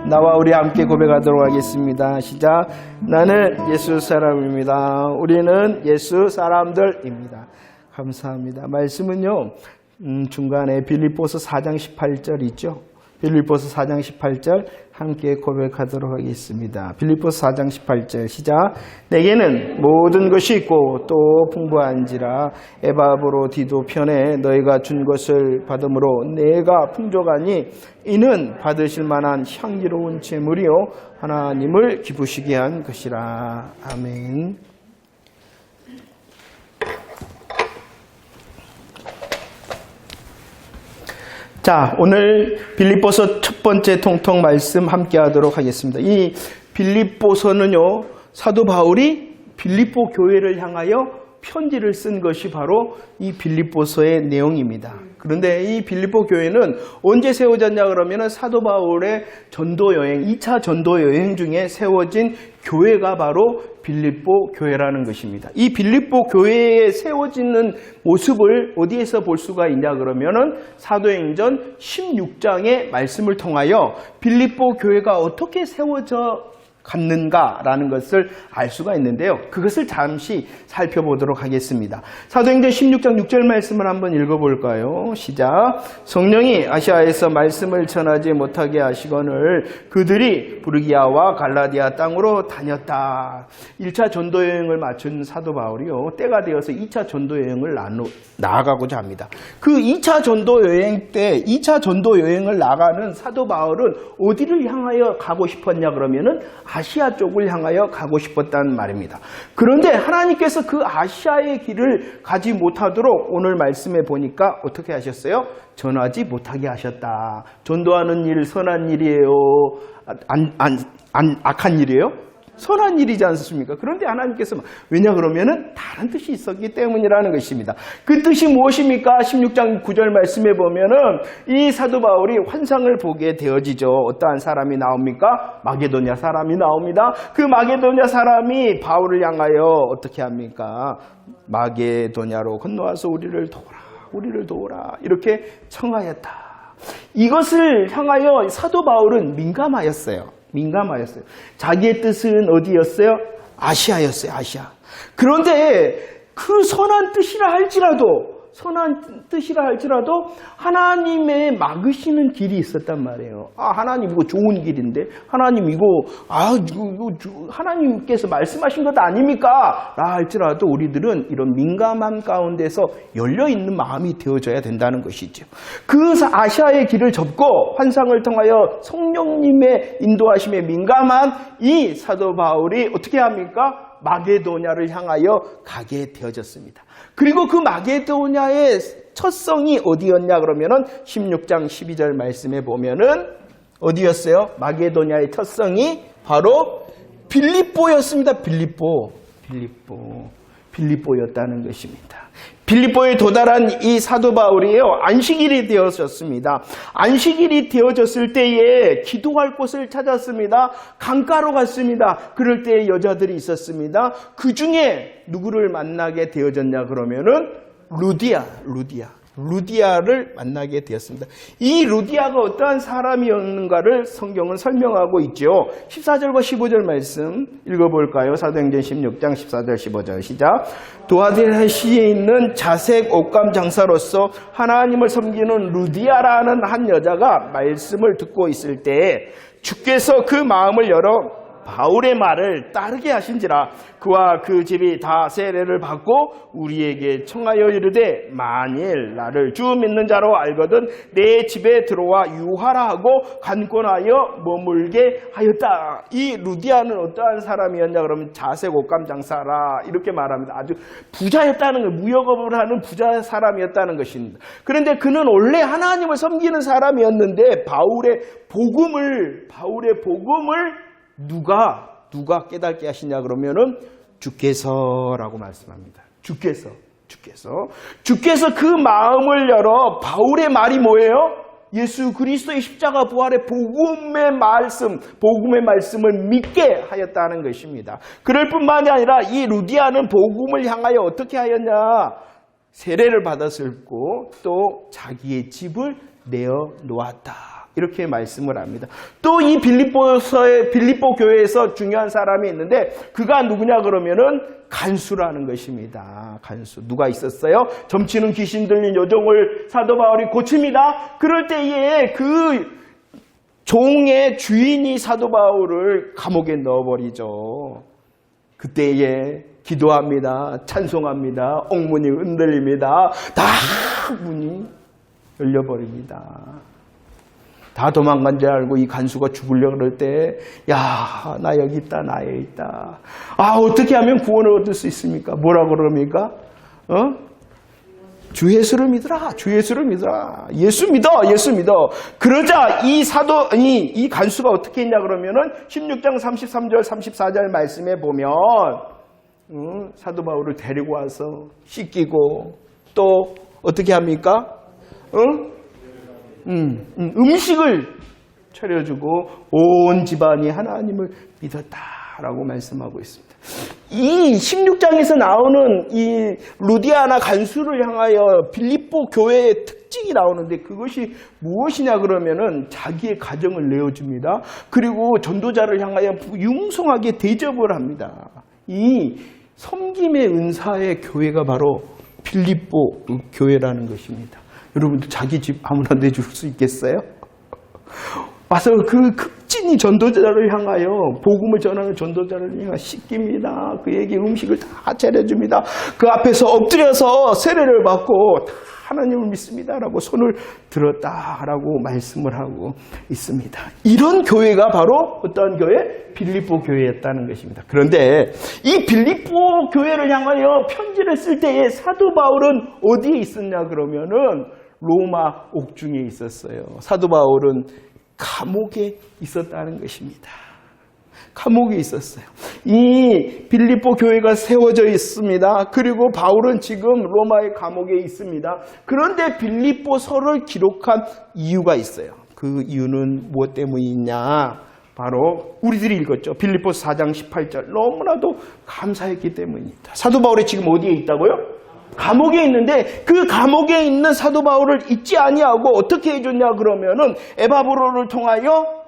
나와 우리 함께 고백하도록 하겠습니다. 시작. 나는 예수 사람입니다. 우리는 예수 사람들입니다. 감사합니다. 말씀은요, 중간에 빌립보서 4장 18절 있죠. 빌립보서 4장 18절 함께 고백하도록 하겠습니다. 빌립보서 4장 18절 시작. 내게는 모든 것이 있고 또 풍부한지라 에바브로디도 편에 너희가 준 것을 받음으로 내가 풍족하니 이는 받으실 만한 향기로운 제물이요 하나님을 기쁘시게 한 것이라. 아멘. 자, 오늘 빌립보서 첫 번째 통통 말씀 함께 하도록 하겠습니다. 이 빌립보서는요, 사도 바울이 빌립보 교회를 향하여 편지를 쓴 것이 바로 이 빌립보서의 내용입니다. 그런데 이 빌립보 교회는 언제 세워졌냐 그러면 사도 바울의 전도 여행, 2차 전도 여행 중에 세워진 교회가 바로 빌립보 교회라는 것입니다. 이 빌립보 교회에 세워지는 모습을 어디에서 볼 수가 있냐 그러면은 사도행전 16장의 말씀을 통하여 빌립보 교회가 어떻게 세워져 갔는가라는 것을 알 수가 있는데요. 그것을 잠시 살펴보도록 하겠습니다. 사도행전 16장 6절 말씀을 한번 읽어볼까요? 시작. 성령이 아시아에서 말씀을 전하지 못하게 하시거늘 그들이 부르기아와 갈라디아 땅으로 다녔다. 1차 전도여행을 마친 사도 바울이요, 때가 되어서 2차 전도여행을 나아가고자 합니다. 그 2차 전도여행 때 2차 전도여행을 나가는 사도 바울은 어디를 향하여 가고 싶었냐 그러면은 아시아 쪽을 향하여 가고 싶었다는 말입니다. 그런데 하나님께서 그 아시아의 길을 가지 못하도록 오늘 말씀에 보니까 어떻게 하셨어요? 전하지 못하게 하셨다. 전도하는 일 선한 일이에요? 악한 일이에요? 선한 일이지 않습니까? 그런데 하나님께서 왜냐 그러면은 다른 뜻이 있었기 때문이라는 것입니다. 그 뜻이 무엇입니까? 16장 9절 말씀에 보면은 이 사도 바울이 환상을 보게 되어지죠. 어떠한 사람이 나옵니까? 마게도냐 사람이 나옵니다. 그 마게도냐 사람이 바울을 향하여 어떻게 합니까? 마게도냐로 건너와서 우리를 도우라 이렇게 청하였다. 이것을 향하여 사도 바울은 민감하였어요. 자기의 뜻은 어디였어요? 아시아였어요. 아시아. 그런데 그 선한 뜻이라 할지라도 하나님의 막으시는 길이 있었단 말이에요. 하나님 이거 좋은 길인데, 하나님 이거 하나님께서 말씀하신 것 아닙니까? 라 할지라도 우리들은 이런 민감한 가운데서 열려있는 마음이 되어져야 된다는 것이죠. 그 아시아의 길을 접고 환상을 통하여 성령님의 인도하심에 민감한 이 사도 바울이 어떻게 합니까? 마게도냐를 향하여 가게 되어졌습니다. 그리고 그 마게도냐의 첫 성이 어디였냐 그러면은 16장 12절 말씀에 보면은 어디였어요? 마게도냐의 첫 성이 바로 빌립보였습니다. 빌립보였다는 것입니다. 빌립보에 도달한 이 사도 바울이에요, 안식일이 되어졌습니다. 안식일이 되어졌을 때에 기도할 곳을 찾았습니다. 강가로 갔습니다. 그럴 때에 여자들이 있었습니다. 그 중에 누구를 만나게 되어졌냐 그러면은 루디아를 만나게 되었습니다. 이 루디아가 어떠한 사람이었는가를 성경은 설명하고 있죠. 14절과 15절 말씀 읽어볼까요? 사도행전 16장 14절 15절 시작. 도아디라시에 있는 자색 옷감 장사로서 하나님을 섬기는 루디아라는 한 여자가 말씀을 듣고 있을 때 주께서 그 마음을 열어 바울의 말을 따르게 하신지라. 그와 그 집이 다 세례를 받고 우리에게 청하여 이르되 만일 나를 주 믿는 자로 알거든 내 집에 들어와 유하라 하고 간권하여 머물게 하였다. 이 루디아는 어떠한 사람이었냐 그러면 자색 옷감 장사라 이렇게 말합니다. 아주 부자였다는 거, 무역업을 하는 부자 사람이었다는 것입니다. 그런데 그는 원래 하나님을 섬기는 사람이었는데 바울의 복음을 누가 깨닫게 하시냐 그러면은 주께서라고 말씀합니다. 주께서 그 마음을 열어 바울의 말이 뭐예요? 예수 그리스도의 십자가 부활의 복음의 말씀을 믿게 하였다는 것입니다. 그럴 뿐만이 아니라 이 루디아는 복음을 향하여 어떻게 하였냐? 세례를 받았었고 또 자기의 집을 내어 놓았다. 이렇게 말씀을 합니다. 또 이 빌립보 교회에서 중요한 사람이 있는데 그가 누구냐 그러면은 간수라는 것입니다. 간수. 누가 있었어요? 점치는 귀신 들린 요정을 사도 바울이 고칩니다. 그럴 때에 그 종의 주인이 사도 바울을 감옥에 넣어버리죠. 그때에 기도합니다. 찬송합니다. 옥문이 흔들립니다. 다 문이 열려버립니다. 다 도망간 줄 알고 이 간수가 죽으려고 그럴 때, 야, 나 여기 있다, 나에 있다. 아, 어떻게 하면 구원을 얻을 수 있습니까? 뭐라고 그럽니까? 주 예수를 믿으라, 주 예수를 믿으라. 예수 믿어, 예수 믿어. 그러자 이 간수가 어떻게 했냐 그러면은 16장 33절, 34절 말씀에 보면, 사도 바울을 데리고 와서 씻기고, 또 어떻게 합니까? 음식을 차려주고 온 집안이 하나님을 믿었다라고 말씀하고 있습니다. 이 16장에서 나오는 이 루디아나 간수를 향하여 빌립보 교회의 특징이 나오는데 그것이 무엇이냐 그러면은 자기의 가정을 내어줍니다. 그리고 전도자를 향하여 융성하게 대접을 합니다. 이 섬김의 은사의 교회가 바로 빌립보 교회라는 것입니다. 여러분들 자기 집 아무나 내줄 수 있겠어요? 와서 그 극진히 전도자를 향하여 복음을 전하는 전도자를 향하여 씻깁니다. 그에게 음식을 다 차려줍니다. 그 앞에서 엎드려서 세례를 받고 하나님을 믿습니다라고 손을 들었다라고 말씀을 하고 있습니다. 이런 교회가 바로 어떤 교회? 빌립보 교회였다는 것입니다. 그런데 이 빌립보 교회를 향하여 편지를 쓸 때에 사도 바울은 어디에 있었냐 그러면은 로마 옥중에 있었어요. 사도 바울은 감옥에 있었다는 것입니다. 감옥에 있었어요. 이 빌립보 교회가 세워져 있습니다. 그리고 바울은 지금 로마의 감옥에 있습니다. 그런데 빌립보서를 기록한 이유가 있어요. 그 이유는 무엇 때문이냐? 바로 우리들이 읽었죠. 빌립보서 4장 18절. 너무나도 감사했기 때문입니다. 사도 바울이 지금 어디에 있다고요? 감옥에 있는데 그 감옥에 있는 사도 바울을 잊지 아니하고 어떻게 해줬냐 그러면은 에바브로를 통하여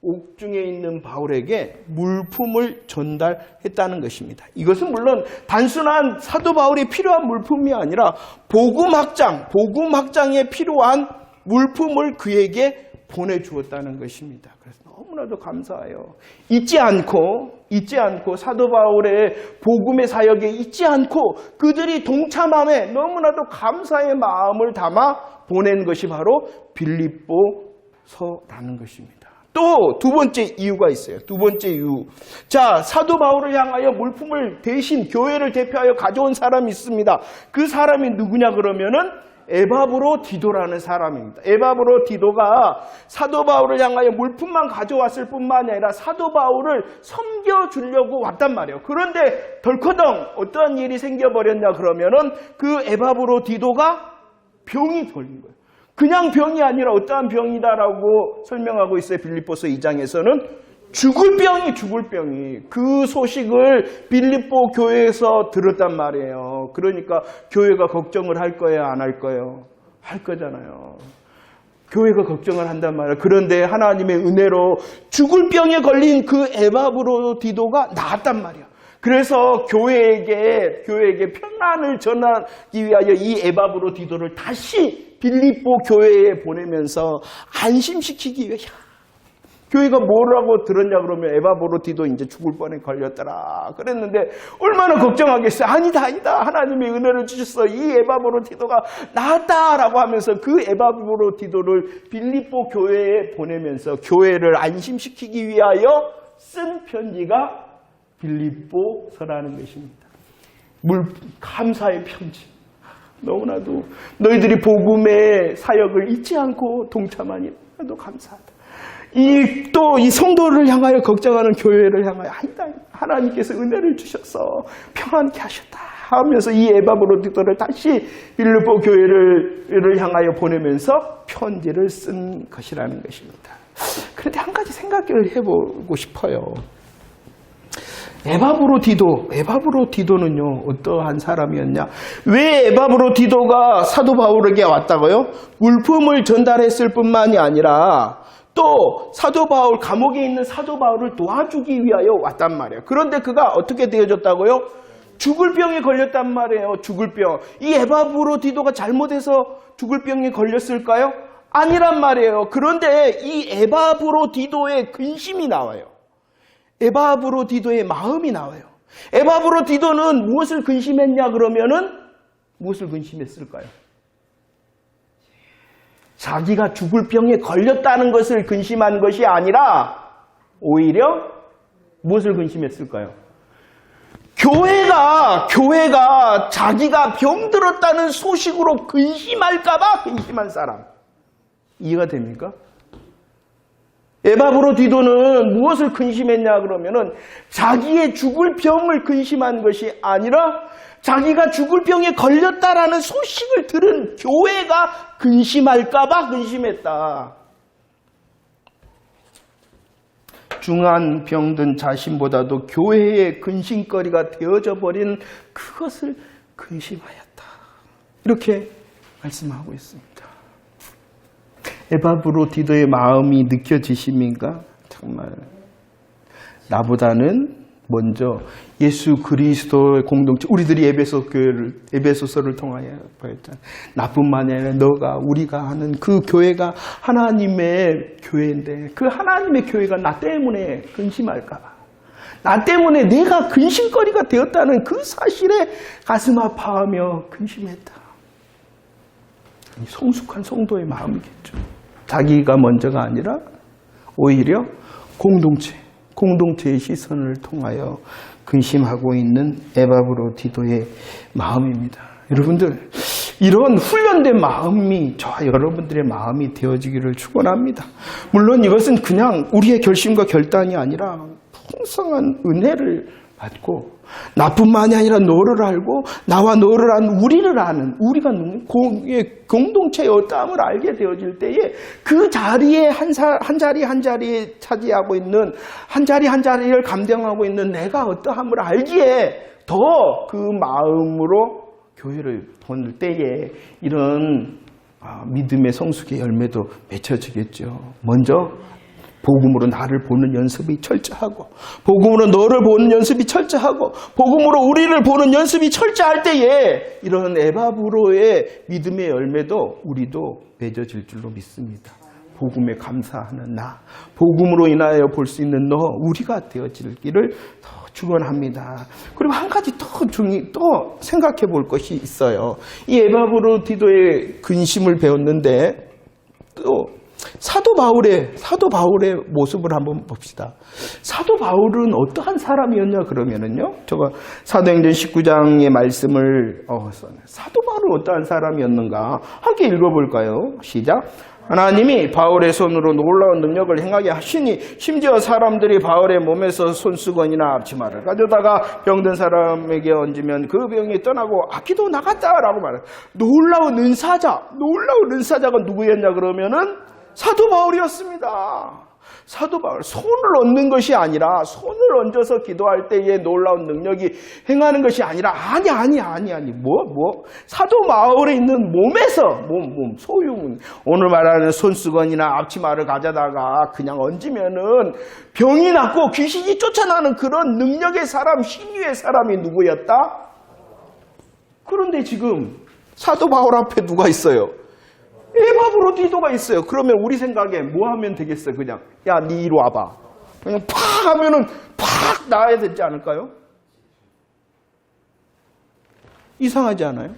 옥중에 있는 바울에게 물품을 전달했다는 것입니다. 이것은 물론 단순한 사도 바울이 필요한 물품이 아니라 복음 확장에 필요한 물품을 그에게 보내주었다는 것입니다. 그래서 너무나도 감사해요. 잊지 않고 사도 바울의 복음의 사역에 잊지 않고 그들이 동참함에 너무나도 감사의 마음을 담아 보낸 것이 바로 빌립보서라는 것입니다. 또 두 번째 이유가 있어요. 두 번째 이유. 자, 사도 바울을 향하여 물품을 대신 교회를 대표하여 가져온 사람이 있습니다. 그 사람이 누구냐 그러면은 에바브로 디도라는 사람입니다. 에바브로 디도가 사도 바울을 향하여 물품만 가져왔을 뿐만 아니라 사도 바울을 섬겨주려고 왔단 말이에요. 그런데 덜커덩 어떠한 일이 생겨버렸냐 그러면은 그 에바브로 디도가 병이 걸린 거예요. 그냥 병이 아니라 어떠한 병이다라고 설명하고 있어요. 빌립보서 2장에서는 죽을 병이 그 소식을 빌립보 교회에서 들었단 말이에요. 그러니까 교회가 걱정을 할 거예요, 안 할 거예요? 할 거잖아요. 교회가 걱정을 한단 말이에요. 그런데 하나님의 은혜로 죽을 병에 걸린 그 에바브로 디도가 나았단 말이에요. 그래서 교회에게 평안을 전하기 위하여 이 에바브로 디도를 다시 빌립보 교회에 보내면서 안심시키기 위해 교회가 뭐라고 들었냐 그러면 에바브로 디도 이제 죽을 뻔에 걸렸더라 그랬는데 얼마나 걱정하겠어요. 아니다 하나님의 은혜를 주셨어. 이 에바브로 디도가 나았다라고 하면서 그 에바브로 디도를 빌립보 교회에 보내면서 교회를 안심시키기 위하여 쓴 편지가 빌립보서라는 것입니다. 감사의 편지. 너무나도 너희들이 복음의 사역을 잊지 않고 동참하니 나도 감사하다. 또 이 성도를 향하여 걱정하는 교회를 향하여 아니다. 하나님께서 은혜를 주셔서 평안케 하셨다 하면서 이 에바브로 디도를 다시 빌립보 교회를 향하여 보내면서 편지를 쓴 것이라는 것입니다. 그런데 한 가지 생각을 해보고 싶어요. 에바브로디도는요, 어떠한 사람이었냐? 왜 에바브로디도가 사도 바울에게 왔다고요? 물품을 전달했을 뿐만이 아니라 또 사도 바울, 감옥에 있는 사도 바울을 도와주기 위하여 왔단 말이에요. 그런데 그가 어떻게 되어졌다고요? 죽을 병에 걸렸단 말이에요. 죽을 병. 이 에바브로디도가 잘못해서 죽을 병에 걸렸을까요? 아니란 말이에요. 그런데 이 에바브로디도의 근심이 나와요. 에바브로디도의 마음이 나와요. 에바브로디도는 무엇을 근심했냐 그러면은 무엇을 근심했을까요? 자기가 죽을 병에 걸렸다는 것을 근심한 것이 아니라 오히려 무엇을 근심했을까요? 교회가 자기가 병들었다는 소식으로 근심할까봐 근심한 사람. 이해가 됩니까? 에바브로디도는 무엇을 근심했냐 그러면은 자기의 죽을 병을 근심한 것이 아니라 자기가 죽을 병에 걸렸다라는 소식을 들은 교회가 근심할까봐 근심했다. 중한 병든 자신보다도 교회의 근심거리가 되어져 버린 그것을 근심하였다. 이렇게 말씀하고 있습니다. 에바브로디도의 마음이 느껴지십니까? 정말 나보다는 먼저 예수 그리스도의 공동체, 우리들이 에베소서를 통하여 보였잖아요. 나뿐만이 아니라 우리가 하는 그 교회가 하나님의 교회인데 그 하나님의 교회가 나 때문에 근심할까 봐. 나 때문에 내가 근심거리가 되었다는 그 사실에 가슴 아파하며 근심했다. 성숙한 성도의 마음이겠죠. 자기가 먼저가 아니라 오히려 공동체의 시선을 통하여 근심하고 있는 에바브로디도의 마음입니다. 여러분들, 이런 훈련된 마음이 저와 여러분들의 마음이 되어지기를 축원합니다. 물론 이것은 그냥 우리의 결심과 결단이 아니라 풍성한 은혜를 받고 나뿐만이 아니라 너를 알고 나와 너를 아는 우리를 아는 우리가 공동체의 어떠함을 알게 되어질 때에 그 자리에 한 자리 한 자리에 차지하고 있는 한 자리를 감당하고 있는 내가 어떠함을 알기에 더 그 마음으로 교회를 보낼 때에 이런 믿음의 성숙의 열매도 맺혀지겠죠. 먼저 복음으로 나를 보는 연습이 철저하고 복음으로 너를 보는 연습이 철저하고 복음으로 우리를 보는 연습이 철저할 때에 이런 에바브로의 믿음의 열매도 우리도 맺어질 줄로 믿습니다. 복음에 감사하는 나, 복음으로 인하여 볼 수 있는 너, 우리가 되어지기를 더 축원합니다. 그리고 한 가지 또 생각해 볼 것이 있어요. 이 에바브로디도의 근심을 배웠는데 또 사도 바울의 모습을 한번 봅시다. 사도 바울은 어떠한 사람이었냐 그러면은요. 제가 사도행전 19장의 말씀을 사도 바울은 어떠한 사람이었는가 함께 읽어볼까요? 시작. 하나님이 바울의 손으로 놀라운 능력을 행하게 하시니 심지어 사람들이 바울의 몸에서 손수건이나 앞치마를 가져다가 병든 사람에게 얹으면 그 병이 떠나고 악기도 나갔다라고 말해요. 놀라운 은사자가 누구였냐 그러면은 사도 바울이었습니다. 사도 바울, 손을 얹는 것이 아니라 손을 얹어서 기도할 때에 놀라운 능력이 행하는 것이 아니라 아니 사도 바울에 있는 몸에서 소유문 오늘 말하는 손수건이나 앞치마를 가져다가 그냥 얹으면은 병이 낫고 귀신이 쫓아나는 그런 능력의 사람, 신유의 사람이 누구였다? 그런데 지금 사도 바울 앞에 누가 있어요? 에바브로디도가 있어요. 그러면 우리 생각에 뭐 하면 되겠어요? 그냥 야, 니 이리 와봐. 그냥 팍 하면은 팍 나와야 되지 않을까요? 이상하지 않아요?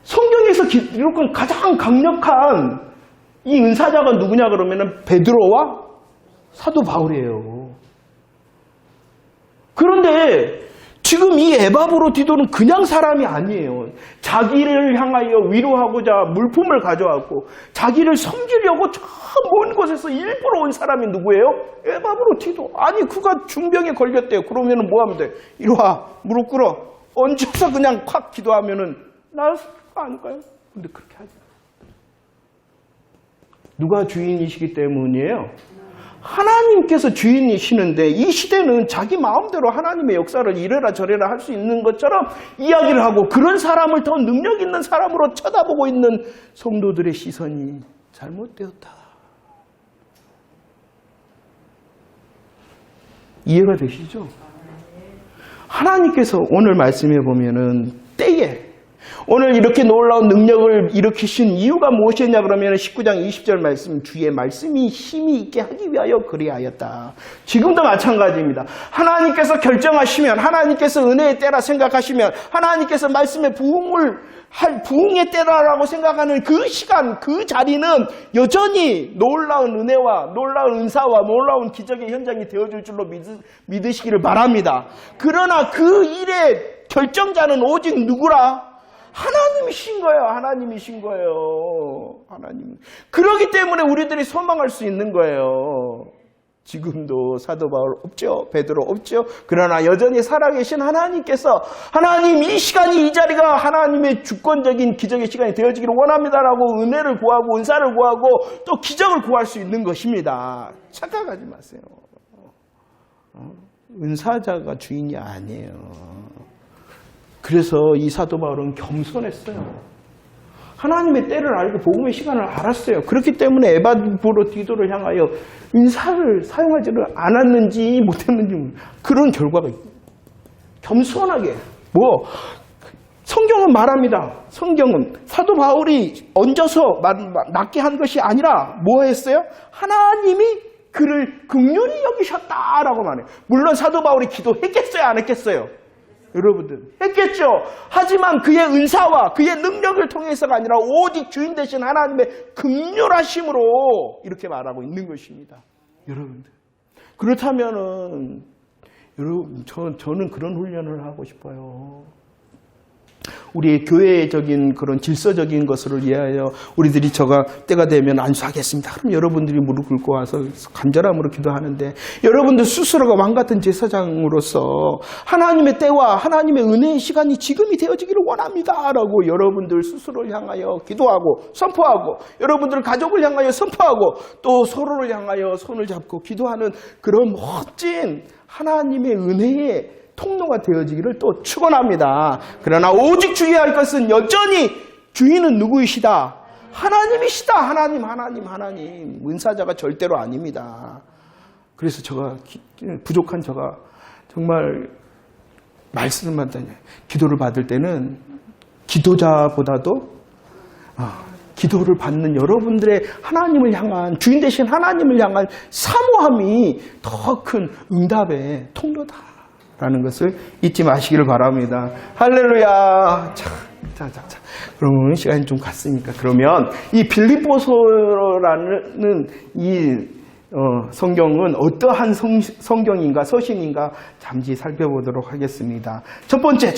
성경에서 이렇게 가장 강력한 이 은사자가 누구냐 그러면은 베드로와 사도 바울이에요. 그런데 지금 이 에바브로디도는 그냥 사람이 아니에요. 자기를 향하여 위로하고자 물품을 가져왔고 자기를 섬기려고 저 먼 곳에서 일부러 온 사람이 누구예요? 에바브로디도. 아니 그가 중병에 걸렸대요. 그러면 뭐 하면 돼? 이리 와, 무릎 꿇어. 얹혀서 그냥 콱 기도하면은 나을 거 아닐까요? 근데 그렇게 하지 않아요. 누가 주인이시기 때문이에요? 하나님께서 주인이시는데 이 시대는 자기 마음대로 하나님의 역사를 이래라 저래라 할 수 있는 것처럼 이야기를 하고 그런 사람을 더 능력 있는 사람으로 쳐다보고 있는 성도들의 시선이 잘못되었다. 이해가 되시죠? 하나님께서 오늘 말씀해 보면은 때에 오늘 이렇게 놀라운 능력을 일으키신 이유가 무엇이었냐 그러면 19장 20절 말씀 주의 말씀이 힘이 있게 하기 위하여 그리하였다. 지금도 마찬가지입니다. 하나님께서 결정하시면 하나님께서 은혜의 때라 생각하시면 하나님께서 말씀의 부흥의 때라라고 생각하는 그 시간 그 자리는 여전히 놀라운 은혜와 놀라운 은사와 놀라운 기적의 현장이 되어줄 줄로 믿으시기를 바랍니다. 그러나 그 일의 결정자는 오직 누구라? 하나님이신 거예요. 하나님이신 거예요. 하나님. 그렇기 때문에 우리들이 소망할 수 있는 거예요. 지금도 사도 바울 없죠. 베드로 없죠. 그러나 여전히 살아계신 하나님께서 하나님 이 시간이 이 자리가 하나님의 주권적인 기적의 시간이 되어지기를 원합니다라고 은혜를 구하고 은사를 구하고 또 기적을 구할 수 있는 것입니다. 착각하지 마세요. 은사자가 주인이 아니에요. 그래서 이 사도 바울은 겸손했어요. 하나님의 때를 알고 복음의 시간을 알았어요. 그렇기 때문에 에바브로디도를 향하여 인사를 사용하지를 않았는지 못했는지 그런 결과가 있어요. 겸손하게 성경은 말합니다. 성경은 사도 바울이 얹어서 낫게 한 것이 아니라 뭐 했어요? 하나님이 그를 긍휼히 여기셨다라고 말해요. 물론 사도 바울이 기도했겠어요? 안 했겠어요? 여러분들 했겠죠. 하지만 그의 은사와 그의 능력을 통해서가 아니라 오직 주인 되신 하나님의 긍휼하심으로 이렇게 말하고 있는 것입니다. 여러분들 그렇다면은 여러분 저는 그런 훈련을 하고 싶어요. 우리의 교회적인 그런 질서적인 것을 위하여 우리들이 때가 되면 안수하겠습니다. 그럼 여러분들이 무릎 꿇고 와서 간절함으로 기도하는데 여러분들 스스로가 왕같은 제사장으로서 하나님의 때와 하나님의 은혜의 시간이 지금이 되어지기를 원합니다라고 여러분들 스스로를 향하여 기도하고 선포하고 여러분들 가족을 향하여 선포하고 또 서로를 향하여 손을 잡고 기도하는 그런 멋진 하나님의 은혜의 통로가 되어지기를 또 축원합니다. 그러나 오직 주의할 것은 여전히 주인은 누구이시다? 하나님이시다. 하나님. 은사자가 절대로 아닙니다. 그래서 부족한 제가 정말 말씀을 기도를 받을 때는 기도자보다도 기도를 받는 여러분들의 하나님을 향한 주인 되신 하나님을 향한 사모함이 더 큰 응답의 통로다. 라는 것을 잊지 마시기를 바랍니다. 할렐루야. 자. 그러면 시간이 좀 갔으니까 그러면 이 빌립보서라는 이 성경은 어떠한 성경인가 서신인가 잠시 살펴보도록 하겠습니다. 첫 번째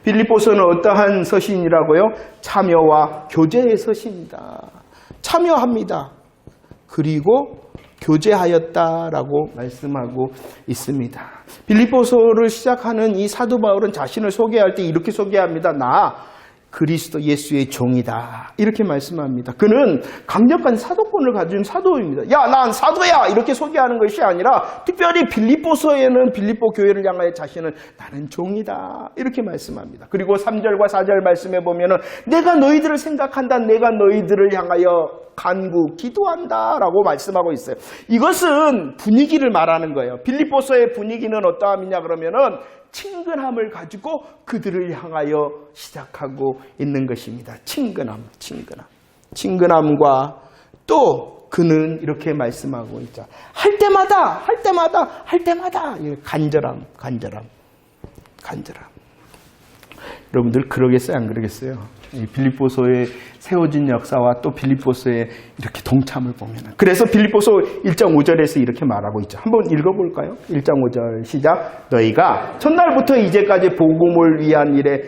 빌립보서는 어떠한 서신이라고요? 참여와 교제의 서신이다. 참여합니다. 그리고 교제하였다라고 말씀하고 있습니다. 빌립보서를 시작하는 이 사도 바울은 자신을 소개할 때 이렇게 소개합니다. 나 그리스도 예수의 종이다. 이렇게 말씀합니다. 그는 강력한 사도권을 가진 사도입니다. 야, 난 사도야! 이렇게 소개하는 것이 아니라 특별히 빌립보서에는 빌립보 교회를 향하여 자신은 나는 종이다. 이렇게 말씀합니다. 그리고 3절과 4절 말씀해 보면은 내가 너희들을 생각한다. 내가 너희들을 향하여 간구, 기도한다 라고 말씀하고 있어요. 이것은 분위기를 말하는 거예요. 빌립보서의 분위기는 어떠함이냐 그러면은 친근함을 가지고 그들을 향하여 시작하고 있는 것입니다. 친근함과 또 그는 이렇게 말씀하고 있죠. 할 때마다 간절함. 여러분들 그러겠어요? 안 그러겠어요? 이 빌립보서에 세워진 역사와 또 빌립보서에 이렇게 동참을 보면 그래서 빌립보서 1장 5절에서 이렇게 말하고 있죠. 한번 읽어볼까요? 1장 5절 시작. 너희가 첫날부터 이제까지 복음을 위한 일에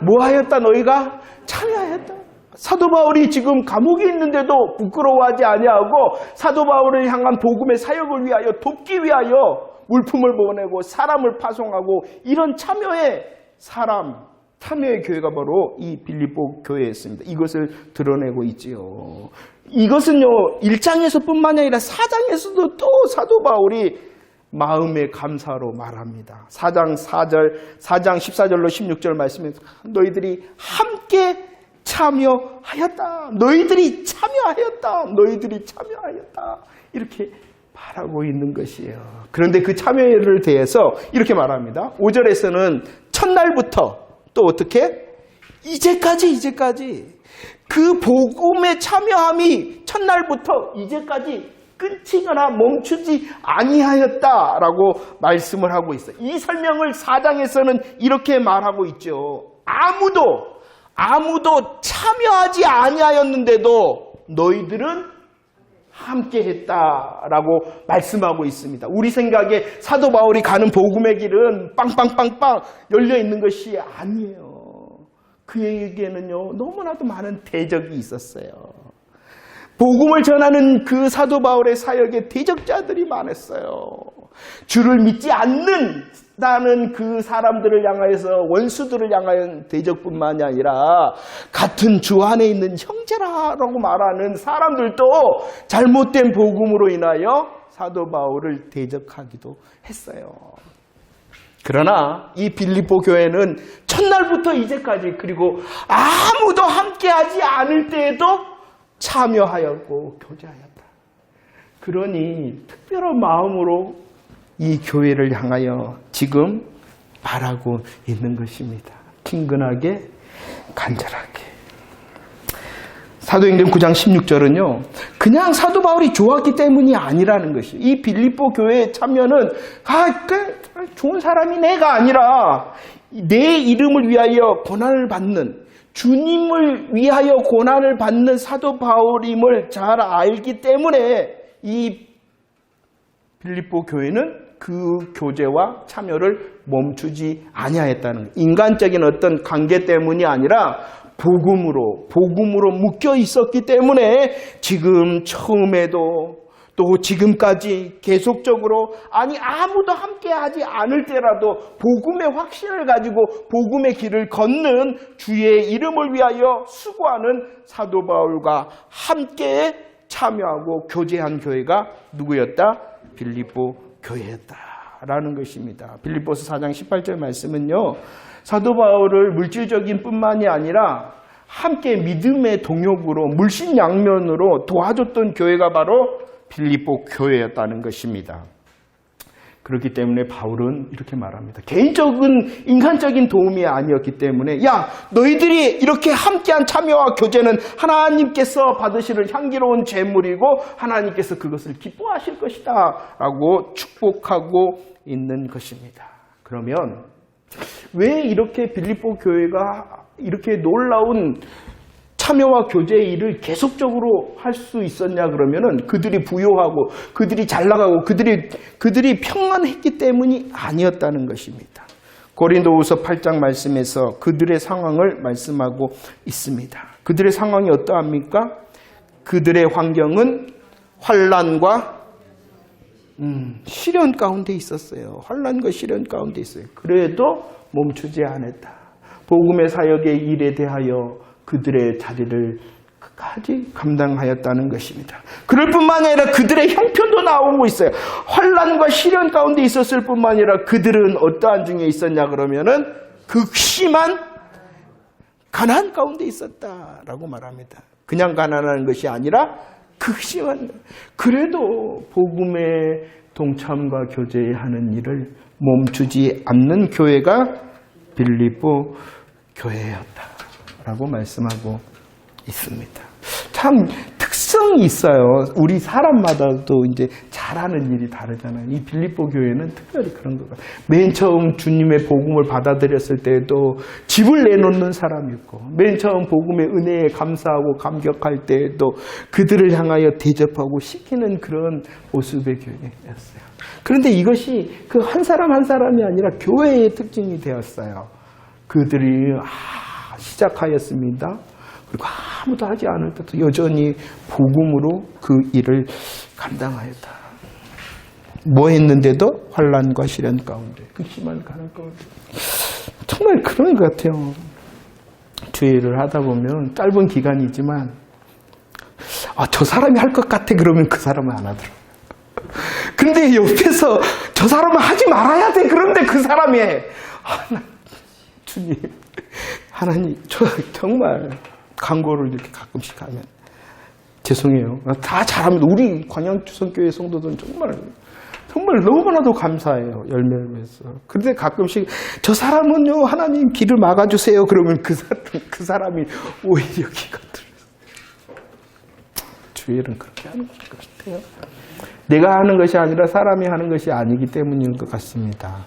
뭐하였다? 너희가 참여하였다. 사도 바울이 지금 감옥에 있는데도 부끄러워하지 아니하고 사도 바울을 향한 복음의 사역을 위하여 돕기 위하여 물품을 보내고 사람을 파송하고 이런 참여의 교회가 바로 이 빌립보 교회였습니다. 이것을 드러내고 있지요. 이것은요 1장에서뿐만 아니라 4장에서도 또 사도 바울이 마음의 감사로 말합니다. 4장 14절로 16절 말씀에서 너희들이 함께 참여하였다. 너희들이 참여하였다. 너희들이 참여하였다. 이렇게 말하고 있는 것이에요. 그런데 그 참여를 대해서 이렇게 말합니다. 5절에서는 첫날부터 또 어떻게? 이제까지 그 복음에 참여함이 첫날부터 이제까지 끊치거나 멈추지 아니하였다라고 말씀을 하고 있어요. 이 설명을 4장에서는 이렇게 말하고 있죠. 아무도 참여하지 아니하였는데도 너희들은 함께 했다라고 말씀하고 있습니다. 우리 생각에 사도 바울이 가는 복음의 길은 빵빵빵빵 열려 있는 것이 아니에요. 그에게는요 너무나도 많은 대적이 있었어요. 복음을 전하는 그 사도 바울의 사역에 대적자들이 많았어요. 주를 믿지 않는다는 그 사람들을 향하여서 원수들을 향하여 대적뿐만이 아니라 같은 주 안에 있는 형제라고 말하는 사람들도 잘못된 복음으로 인하여 사도 바울을 대적하기도 했어요. 그러나 이 빌립보 교회는 첫날부터 이제까지 그리고 아무도 함께하지 않을 때에도 참여하였고 교제하였다. 그러니 특별한 마음으로 이 교회를 향하여 지금 말하고 있는 것입니다. 친근하게 간절하게. 사도행전 9장 16절은요. 그냥 사도 바울이 좋았기 때문이 아니라는 것이에요. 이 빌립보 교회의 참여는 좋은 사람이 내가 아니라 내 이름을 위하여 고난을 받는 주님을 위하여 고난을 받는 사도 바울임을 잘 알기 때문에 이 빌립보 교회는 그 교제와 참여를 멈추지 아니하였다는 거예요. 인간적인 어떤 관계 때문이 아니라 복음으로 묶여 있었기 때문에 지금 처음에도 또 지금까지 계속적으로 아무도 함께하지 않을 때라도 복음의 확신을 가지고 복음의 길을 걷는 주의 이름을 위하여 수고하는 사도 바울과 함께 참여하고 교제한 교회가 누구였다? 빌립보 교회였다라는 것입니다. 빌립보서 4장 18절 말씀은요. 사도 바울을 물질적인 뿐만이 아니라 함께 믿음의 동역으로 물신양면으로 도와줬던 교회가 바로 빌립보 교회였다는 것입니다. 그렇기 때문에 바울은 이렇게 말합니다. 개인적인 인간적인 도움이 아니었기 때문에 너희들이 이렇게 함께한 참여와 교제는 하나님께서 받으실 향기로운 제물이고 하나님께서 그것을 기뻐하실 것이다 라고 축복하고 있는 것입니다. 그러면 왜 이렇게 빌립보 교회가 이렇게 놀라운 참여와 교제의 일을 계속적으로 할 수 있었냐 그러면은 그들이 부요하고 그들이 잘 나가고 그들이 평안했기 때문이 아니었다는 것입니다. 고린도후서 8장 말씀에서 그들의 상황을 말씀하고 있습니다. 그들의 상황이 어떠합니까? 그들의 환경은 환난과 시련 가운데 있었어요. 환난과 시련 가운데 있어요. 그래도 멈추지 않았다. 복음의 사역의 일에 대하여 그들의 자리를 끝까지 감당하였다는 것입니다. 그럴 뿐만 아니라 그들의 형편도 나오고 있어요. 환난과 시련 가운데 있었을 뿐만 아니라 그들은 어떠한 중에 있었냐 그러면은 극심한 가난 가운데 있었다라고 말합니다. 그냥 가난한 것이 아니라 극심한, 그래도 복음의 동참과 교제하는 일을 멈추지 않는 교회가 빌립보 교회였다라고 말씀하고 있습니다. 참 특성이 있어요. 우리 사람마다도 이제 잘하는 일이 다르잖아요. 이 빌립보 교회는 특별히 그런 것 같아요. 맨 처음 주님의 복음을 받아들였을 때에도 집을 내놓는 사람이 있고, 맨 처음 복음의 은혜에 감사하고 감격할 때에도 그들을 향하여 대접하고 시키는 그런 모습의 교회였어요. 그런데 이것이 그 한 사람 한 사람이 아니라 교회의 특징이 되었어요. 그들이 시작하였습니다. 그리고 아무도 하지 않을 때도 여전히 복음으로 그 일을 감당하였다. 뭐 했는데도 환난과 시련 가운데, 극심한 가난 가운데. 정말 그런 것 같아요. 주일을 하다 보면 짧은 기간이지만 저 사람이 할 것 같아 그러면 그 사람은 안 하더라고요. 근데 옆에서 저 사람은 하지 말아야 돼 그런데 그 사람이 해. 주님, 하나님, 저 정말 광고를 이렇게 가끔씩 하면 죄송해요. 다 잘합니다. 우리 광양주성교회 성도들은 정말 너무나도 감사해요. 열매를 위해서. 그런데 가끔씩 저 사람은요 하나님 길을 막아주세요. 그러면 그 사람이 오히려 기가 들어요. 주일은 그렇게 하는 것 같아요. 내가 하는 것이 아니라 사람이 하는 것이 아니기 때문인 것 같습니다.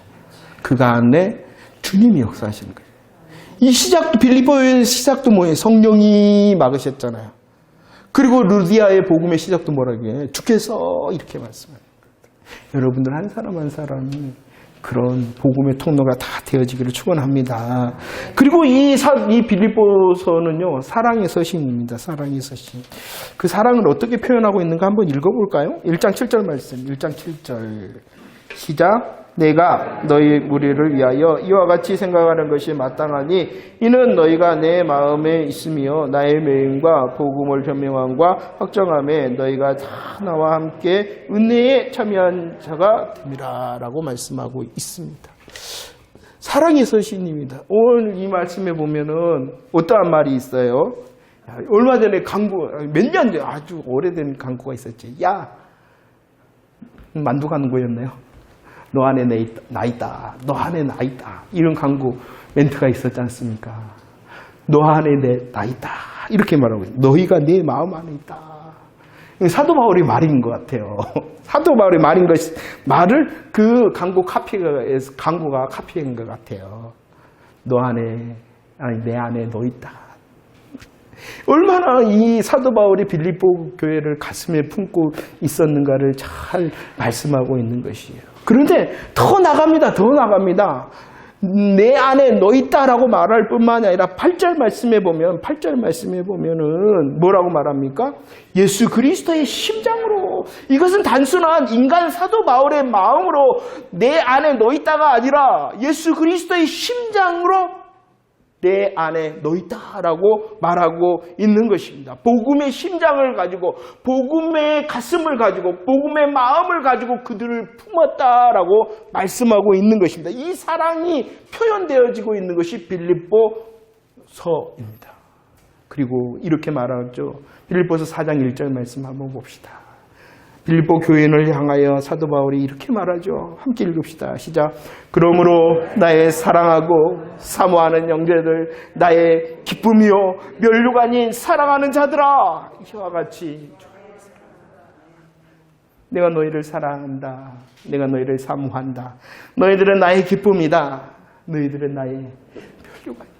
그가 안에 주님이 역사하시는 거예요. 이 시작도 빌립보의 시작도 뭐예요? 성령이 막으셨잖아요. 그리고 루디아의 복음의 시작도 뭐라고 해요? 주께서 이렇게 말씀해요. 여러분들 한 사람 한 사람이 그런 복음의 통로가 다 되어지기를 축원합니다. 그리고 이 빌립보서는요 사랑의 서신입니다. 사랑의 서신. 그 사랑을 어떻게 표현하고 있는가 한번 읽어볼까요? 1장 7절 말씀. 1장 7절 시작. 내가 너희 무리를 위하여 이와 같이 생각하는 것이 마땅하니 이는 너희가 내 마음에 있으며 나의 명령과 복음을 변명함과 확정함에 너희가 다 나와 함께 은혜에 참여한 자가 됨이라 라고 말씀하고 있습니다. 사랑의 서신입니다. 오늘 이 말씀에 보면은 어떠한 말이 있어요? 얼마 전에 몇 년 전에 아주 오래된 광고가 있었지. 야, 만두 가는 거였나요? 너 안에 나 있다. 너 안에 나 있다. 이런 광고 멘트가 있었지 않습니까? 너 안에 나 있다. 이렇게 말하고 있어요. 너희가 내 마음 안에 있다. 사도 바울이 말인 것 같아요. 사도 바울이 말인 말을 그 광고가 카피한 것 같아요. 내 안에 너 있다. 얼마나 이 사도 바울이 빌립보 교회를 가슴에 품고 있었는가를 잘 말씀하고 있는 것이에요. 그런데 더 나갑니다. 내 안에 너 있다라고 말할 뿐만 아니라 8절 말씀에 보면은 뭐라고 말합니까? 예수 그리스도의 심장으로. 이것은 단순한 인간 사도 바울의 마음으로 내 안에 너 있다가 아니라 예수 그리스도의 심장으로 내 안에 너 있다라고 말하고 있는 것입니다. 복음의 심장을 가지고 복음의 가슴을 가지고 복음의 마음을 가지고 그들을 품었다라고 말씀하고 있는 것입니다. 이 사랑이 표현되어지고 있는 것이 빌립보서입니다. 그리고 이렇게 말하죠. 빌립보서 4장 1절 말씀 한번 봅시다. 빌립보 교인을 향하여 사도 바울이 이렇게 말하죠. 함께 읽읍시다. 시작. 그러므로 나의 사랑하고 사모하는 형제들, 나의 기쁨이요 면류가 아닌 사랑하는 자들아, 이와 같이 내가 너희를 사랑한다. 내가 너희를 사모한다. 너희들은 나의 기쁨이다. 너희들은 나의 면류가 있다.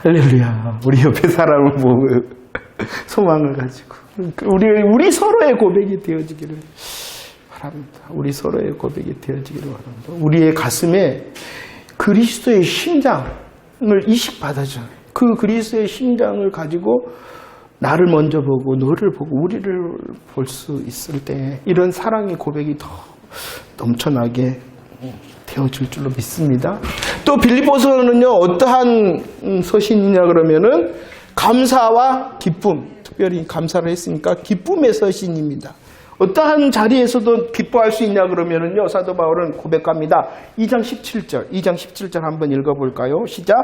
할렐루야. 우리 옆에 사람을 보고 소망을 가지고 우리 서로의 고백이 되어지기를 바랍니다. 우리 서로의 고백이 되어지기를 바랍니다. 우리의 가슴에 그리스도의 심장을 이식받아줘. 그 그리스도의 심장을 가지고 나를 먼저 보고 너를 보고 우리를 볼 수 있을 때 이런 사랑의 고백이 더 넘쳐나게 되어질 줄로 믿습니다. 또 빌립보서는요 어떠한 서신이냐 그러면은 감사와 기쁨, 특별히 감사를 했으니까 기쁨의 서신입니다. 어떠한 자리에서도 기뻐할 수 있냐 그러면은요 사도 바울은 고백합니다. 2장 17절 한번 읽어볼까요? 시작.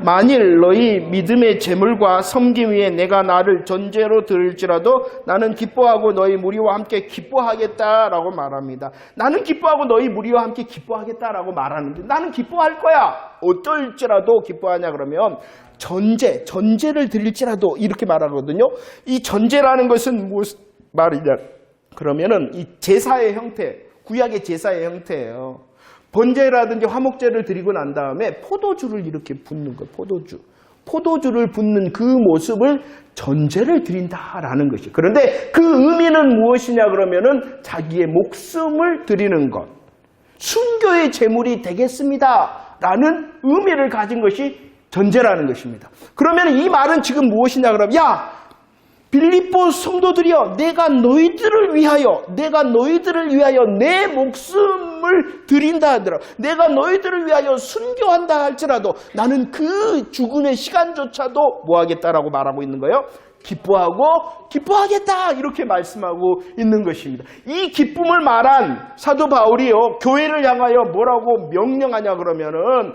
만일 너희 믿음의 재물과 섬김 위에 내가 나를 전제로 들을지라도 나는 기뻐하고 너희 무리와 함께 기뻐하겠다라고 말합니다. 나는 기뻐하고 너희 무리와 함께 기뻐하겠다라고 말하는데 나는 기뻐할 거야. 어떨지라도 기뻐하냐 그러면 전제를 드릴지라도 이렇게 말하거든요. 이 전제라는 것은 무슨 말이냐 그러면은 이 제사의 형태, 구약의 제사의 형태예요. 번제라든지 화목제를 드리고 난 다음에 포도주를 이렇게 붓는 거예요. 포도주를 붓는 그 모습을 전제를 드린다라는 것이에요. 그런데 그 의미는 무엇이냐 그러면은 자기의 목숨을 드리는 것. 순교의 제물이 되겠습니다라는 의미를 가진 것이 전제라는 것입니다. 그러면 이 말은 지금 무엇이냐 그러면 빌립보 성도들이여, 내가 너희들을 위하여 내 목숨을 드린다 하더라도, 내가 너희들을 위하여 순교한다 할지라도 나는 그 죽음의 시간조차도 뭐 하겠다라고 말하고 있는 거예요? 기뻐하겠다, 이렇게 말씀하고 있는 것입니다. 이 기쁨을 말한 사도 바울이요, 교회를 향하여 뭐라고 명령하냐 그러면은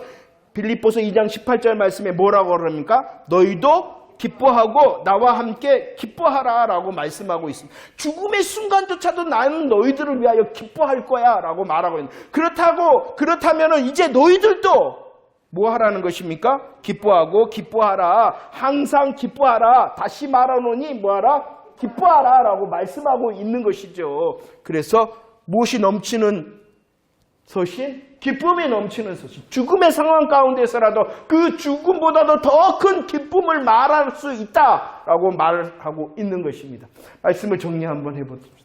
빌립보서 2장 18절 말씀에 뭐라고 그럽니까? 너희도 기뻐하고 나와 함께 기뻐하라 라고 말씀하고 있습니다. 죽음의 순간조차도 나는 너희들을 위하여 기뻐할 거야 라고 말하고 있는, 그렇다면 이제 너희들도 뭐 하라는 것입니까? 기뻐하라, 항상 기뻐하라, 다시 말하노니 뭐하라? 기뻐하라 라고 말씀하고 있는 것이죠. 그래서 무엇이 넘치는 서신? 기쁨이 넘치는 서신. 죽음의 상황 가운데서라도 그 죽음보다도 더 큰 기쁨을 말할 수 있다라고 말하고 있는 것입니다. 말씀을 정리 한번 해보겠습니다.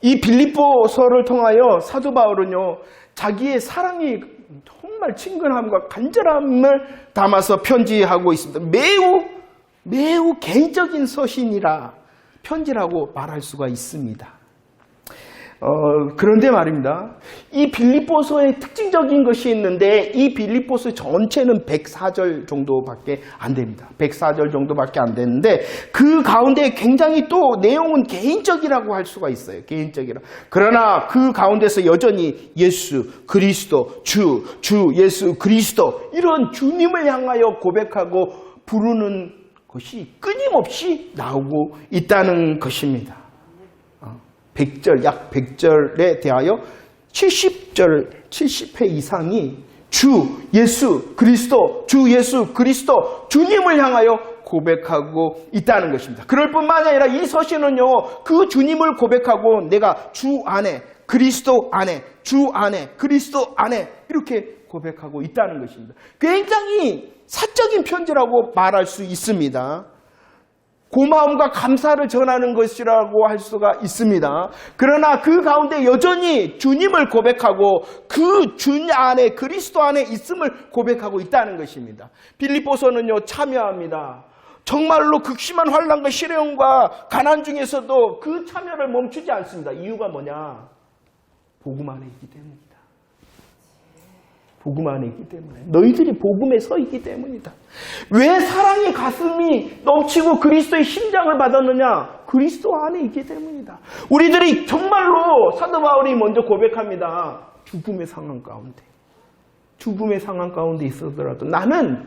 이 빌립보서를 통하여 사도 바울은요, 자기의 사랑이 정말 친근함과 간절함을 담아서 편지하고 있습니다. 매우 개인적인 서신이라 편지라고 말할 수가 있습니다. 그런데 말입니다. 이 빌립보서의 특징적인 것이 있는데, 이 빌립보서 전체는 104절 정도밖에 안 됩니다. 104절 정도밖에 안 되는데, 그 가운데 굉장히 또 내용은 개인적이라고 할 수가 있어요. 개인적이라. 그러나 그 가운데서 여전히 예수 그리스도, 주 예수 그리스도, 이런 주님을 향하여 고백하고 부르는 것이 끊임없이 나오고 있다는 것입니다. 100절, 약 100절에 대하여 70회 이상이 주 예수 그리스도, 주님을 향하여 고백하고 있다는 것입니다. 그럴 뿐만 아니라 이 서신은요, 그 주님을 고백하고 내가 주 안에, 그리스도 안에, 주 안에, 그리스도 안에 이렇게 고백하고 있다는 것입니다. 굉장히 사적인 편지라고 말할 수 있습니다. 고마움과 감사를 전하는 것이라고 할 수가 있습니다. 그러나 그 가운데 여전히 주님을 고백하고 그 주님 안에, 그리스도 안에 있음을 고백하고 있다는 것입니다. 빌립보서는요, 참여합니다. 정말로 극심한 환난과 시련과 가난 중에서도 그 참여를 멈추지 않습니다. 이유가 뭐냐? 복음 안에 있기 때문입니다. 복음 안에 있기 때문에. 너희들이 복음에 서 있기 때문이다. 왜 사랑의 가슴이 넘치고 그리스도의 심장을 받았느냐? 그리스도 안에 있기 때문이다. 우리들이 정말로 사도 바울이 먼저 고백합니다. 죽음의 상황 가운데 있어더라도 나는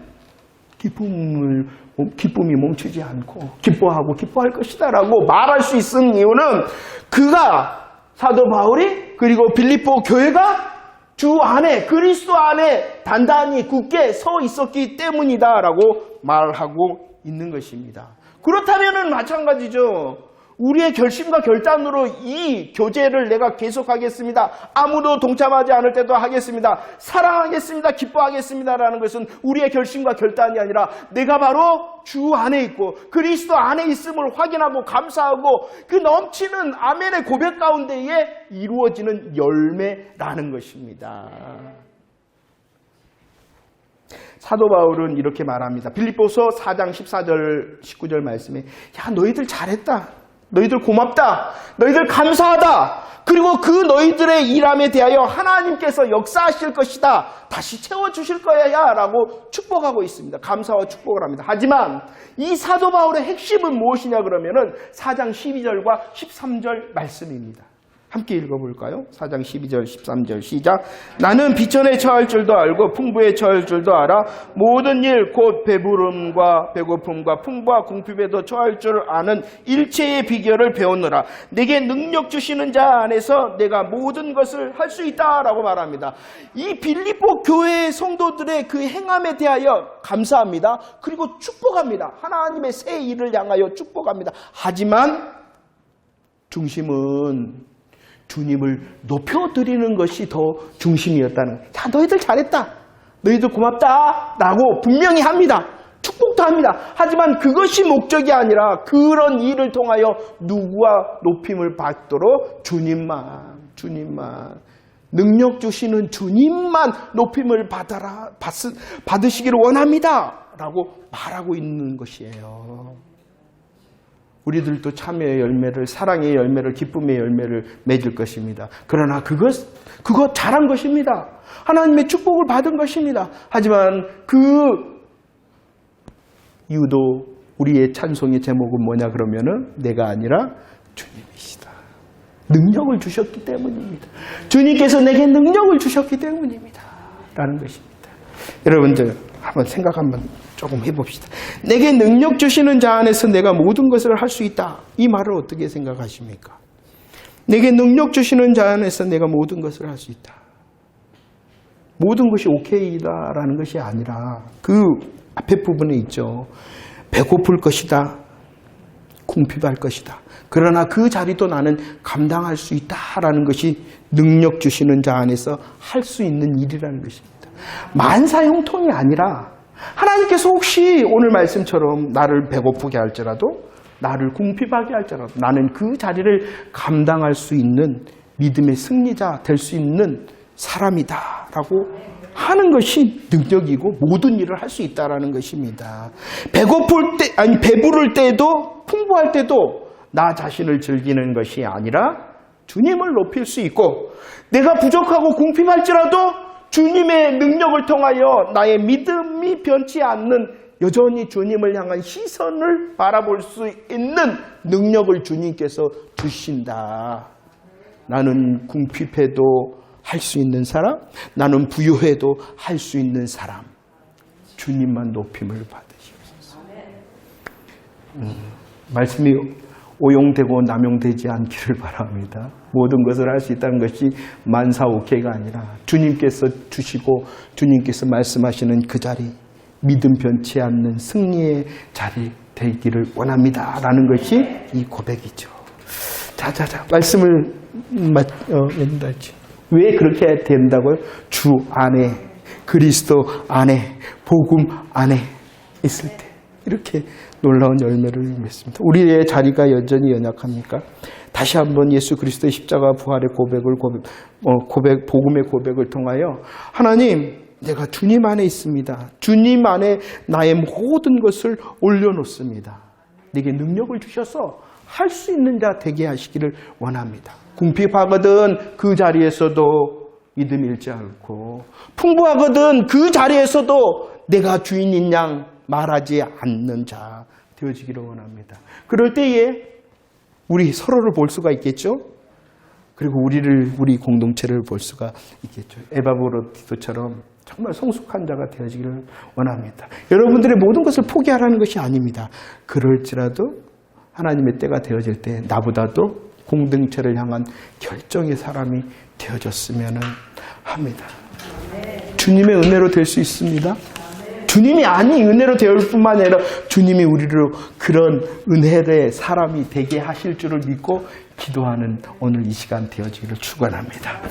기쁨이 멈추지 않고 기뻐할 것이다 라고 말할 수 있는 이유는, 그가, 사도 바울이, 그리고 빌립보 교회가 주 안에, 그리스도 안에 단단히 굳게 서 있었기 때문이다라고 말하고 있는 것입니다. 그렇다면 마찬가지죠. 우리의 결심과 결단으로 이 교제를 내가 계속하겠습니다. 아무도 동참하지 않을 때도 하겠습니다. 사랑하겠습니다. 기뻐하겠습니다라는 것은 우리의 결심과 결단이 아니라 내가 바로 주 안에 있고 그리스도 안에 있음을 확인하고 감사하고 그 넘치는 아멘의 고백 가운데에 이루어지는 열매라는 것입니다. 사도 바울은 이렇게 말합니다. 빌립보서 4장 14절 19절 말씀에, 야, 너희들 잘했다. 너희들 고맙다. 너희들 감사하다. 그리고 그 너희들의 일함에 대하여 하나님께서 역사하실 것이다. 다시 채워주실 거야 라고 축복하고 있습니다. 감사와 축복을 합니다. 하지만 이 사도 바울의 핵심은 무엇이냐 그러면은 4장 12절과 13절 말씀입니다. 함께 읽어볼까요? 4장 12절 13절 시작. 나는 비천에 처할 줄도 알고 풍부에 처할 줄도 알아. 모든 일 곧 배부름과 배고픔과 풍부와 궁핍에도 처할 줄 아는 일체의 비결을 배우느라. 내게 능력 주시는 자 안에서 내가 모든 것을 할 수 있다라고 말합니다. 이 빌립보 교회의 성도들의 그 행함에 대하여 감사합니다. 그리고 축복합니다. 하나님의 새 일을 향하여 축복합니다. 하지만 중심은 주님을 높여드리는 것이 더 중심이었다는 거예요. 야, 너희들 잘했다. 너희들 고맙다. 라고 분명히 합니다. 축복도 합니다. 하지만 그것이 목적이 아니라 그런 일을 통하여 누구와 높임을 받도록 주님만 능력 주시는 주님만 높임을 받으시기를 원합니다. 라고 말하고 있는 것이에요. 우리들도 참여의 열매를, 사랑의 열매를, 기쁨의 열매를 맺을 것입니다. 그러나 그거 잘한 것입니다. 하나님의 축복을 받은 것입니다. 하지만 그 이유도 우리의 찬송의 제목은 뭐냐 그러면은 내가 아니라 주님이시다. 능력을 주셨기 때문입니다. 주님께서 내게 능력을 주셨기 때문입니다. 라는 것입니다. 여러분들 한번 생각 한번 조금 해봅시다. 내게 능력 주시는 자 안에서 내가 모든 것을 할 수 있다. 이 말을 어떻게 생각하십니까? 내게 능력 주시는 자 안에서 내가 모든 것을 할 수 있다. 모든 것이 오케이다라는 것이 아니라 그 앞에 부분에 있죠. 배고플 것이다. 궁핍할 것이다. 그러나 그 자리도 나는 감당할 수 있다라는 것이 능력 주시는 자 안에서 할 수 있는 일이라는 것입니다. 만사형통이 아니라 하나님께서 혹시 오늘 말씀처럼 나를 배고프게 할지라도 나를 궁핍하게 할지라도 나는 그 자리를 감당할 수 있는 믿음의 승리자 될 수 있는 사람이다라고 하는 것이 능력이고 모든 일을 할 수 있다라는 것입니다. 배부를 때도 풍부할 때도 나 자신을 즐기는 것이 아니라 주님을 높일 수 있고 내가 부족하고 궁핍할지라도 주님의 능력을 통하여 나의 믿음이 변치 않는 여전히 주님을 향한 시선을 바라볼 수 있는 능력을 주님께서 주신다. 나는 궁핍해도 할 수 있는 사람, 나는 부유해도 할 수 있는 사람. 주님만 높임을 받으시옵소서. 말씀이 오용되고 남용되지 않기를 바랍니다. 모든 것을 할 수 있다는 것이 만사오케이가 아니라 주님께서 주시고 주님께서 말씀하시는 그 자리, 믿음 변치 않는 승리의 자리 되기를 원합니다. 라는 것이 이 고백이죠. 자자자 말씀을 연달지. 왜 그렇게 된다고요? 주 안에, 그리스도 안에, 복음 안에 있을 때 이렇게 놀라운 열매를 맺습니다. 우리의 자리가 여전히 연약합니까? 다시 한번 예수 그리스도의 십자가 부활의 복음의 고백을 통하여 하나님, 내가 주님 안에 있습니다. 주님 안에 나의 모든 것을 올려놓습니다. 내게 능력을 주셔서 할 수 있는 자 되게 하시기를 원합니다. 궁핍하거든 그 자리에서도 믿음 잃지 않고 풍부하거든 그 자리에서도 내가 주인인 양 말하지 않는 자 되어지기를 원합니다. 그럴 때에 우리 서로를 볼 수가 있겠죠. 그리고 우리 공동체를 볼 수가 있겠죠. 에바브로디토처럼 정말 성숙한 자가 되어지기를 원합니다. 여러분들의 모든 것을 포기하라는 것이 아닙니다. 그럴지라도 하나님의 때가 되어질 때 나보다도 공동체를 향한 결정의 사람이 되어졌으면 합니다. 주님의 은혜로 될 수 있습니다. 주님이 아니 은혜로 되올 뿐만 아니라 주님이 우리로 그런 은혜의 사람이 되게 하실 줄을 믿고 기도하는 오늘 이 시간 되어지기를 축원합니다.